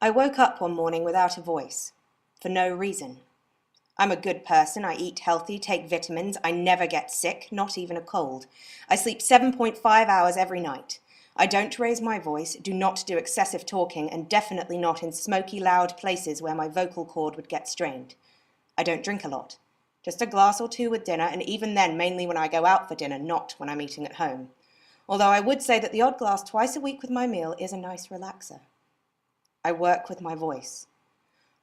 I woke up one morning without a voice, for no reason. I'm a good person, I eat healthy, take vitamins, I never get sick, not even a cold. I sleep 7.5 hours every night. I don't raise my voice, do not do excessive talking, and definitely not in smoky, loud places where my vocal cord would get strained. I don't drink a lot. Just a glass or two with dinner, and even then mainly when I go out for dinner, not when I'm eating at home. Although I would say that the odd glass twice a week with my meal is a nice relaxer. I work with my voice.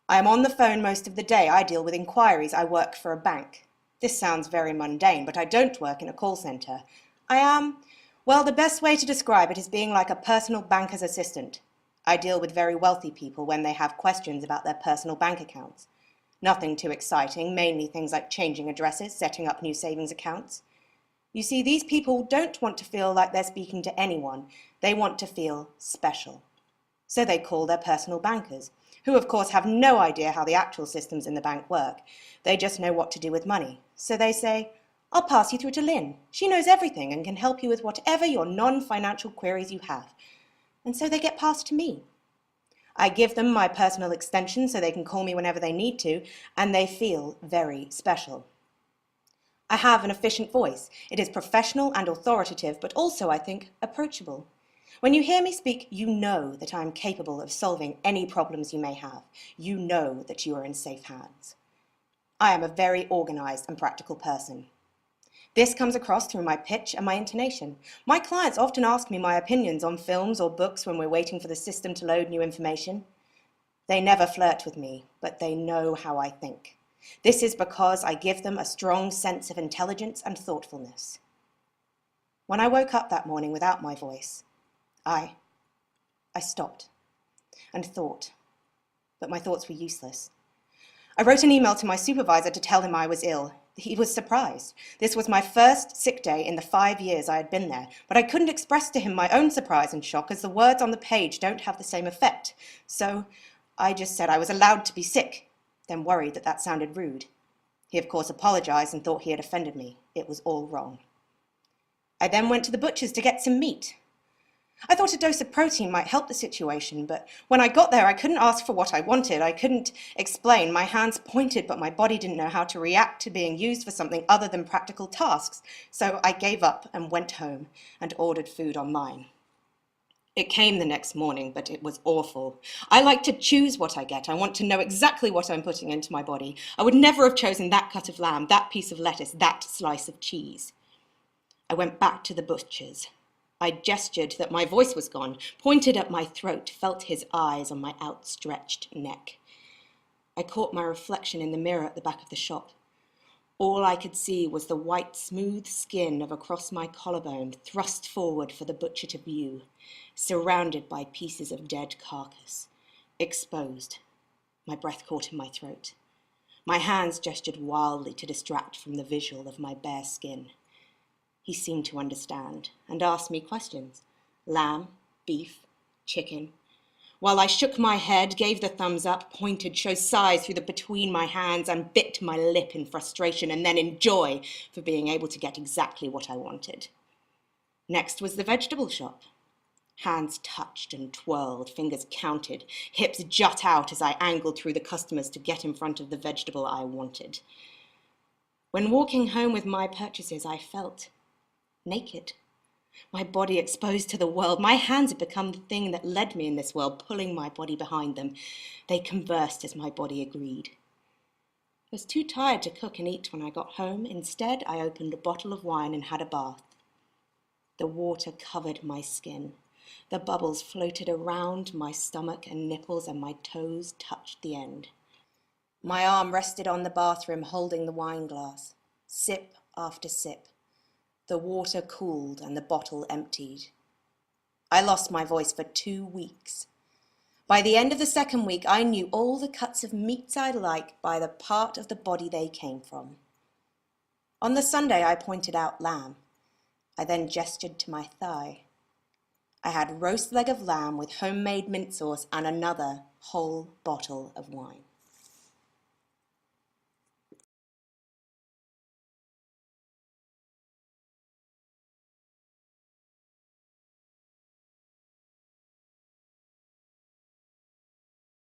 I am on the phone most of the day. I deal with inquiries. I work for a bank. This sounds very mundane, but I don't work in a call center. I am, well, the best way to describe it is being like a personal banker's assistant. I deal with very wealthy people when they have questions about their personal bank accounts. Nothing too exciting, mainly things like changing addresses, setting up new savings accounts. You see, these people don't want to feel like they're speaking to anyone. They want to feel special. So they call their personal bankers, who of course have no idea how the actual systems in the bank work. They just know what to do with money. So they say, I'll pass you through to Lynn. She knows everything and can help you with whatever your non-financial queries you have. And so they get passed to me. I give them my personal extension so they can call me whenever they need to, and they feel very special. I have an efficient voice. It is professional and authoritative, but also, I think, approachable. When you hear me speak, you know that I am capable of solving any problems you may have. You know that you are in safe hands. I am a very organized and practical person. This comes across through my pitch and my intonation. My clients often ask me my opinions on films or books when we're waiting for the system to load new information. They never flirt with me, but they know how I think. This is because I give them a strong sense of intelligence and thoughtfulness. When I woke up that morning without my voice, I stopped and thought, but my thoughts were useless. I wrote an email to my supervisor to tell him I was ill. He was surprised. This was my first sick day in the 5 years I had been there, but I couldn't express to him my own surprise and shock as the words on the page don't have the same effect. So I just said I was allowed to be sick, then worried that that sounded rude. He of course apologized and thought he had offended me. It was all wrong. I then went to the butcher's to get some meat. I thought a dose of protein might help the situation, but when I got there, I couldn't ask for what I wanted. I couldn't explain. My hands pointed, but my body didn't know how to react to being used for something other than practical tasks. So I gave up and went home and ordered food online. It came the next morning, but it was awful. I like to choose what I get. I want to know exactly what I'm putting into my body. I would never have chosen that cut of lamb, that piece of lettuce, that slice of cheese. I went back to the butcher's. I gestured that my voice was gone, pointed at my throat, felt his eyes on my outstretched neck. I caught my reflection in the mirror at the back of the shop. All I could see was the white, smooth skin of across my collarbone thrust forward for the butcher to view, surrounded by pieces of dead carcass, exposed. My breath caught in my throat. My hands gestured wildly to distract from the visual of my bare skin. He seemed to understand and asked me questions. Lamb, beef, chicken. While I shook my head, gave the thumbs up, pointed, showed size through the between my hands and bit my lip in frustration and then in joy for being able to get exactly what I wanted. Next was the vegetable shop. Hands touched and twirled, fingers counted, hips jut out as I angled through the customers to get in front of the vegetable I wanted. When walking home with my purchases, I felt naked. My body exposed to the world. My hands had become the thing that led me in this world, pulling my body behind them. They conversed as my body agreed. I was too tired to cook and eat when I got home. Instead, I opened a bottle of wine and had a bath. The water covered my skin. The bubbles floated around my stomach and nipples, and my toes touched the end. My arm rested on the bathroom, holding the wine glass. Sip after sip. The water cooled and the bottle emptied. I lost my voice for 2 weeks. By the end of the second week, I knew all the cuts of meats I liked by the part of the body they came from. On the Sunday, I pointed out lamb. I then gestured to my thigh. I had roast leg of lamb with homemade mint sauce and another whole bottle of wine.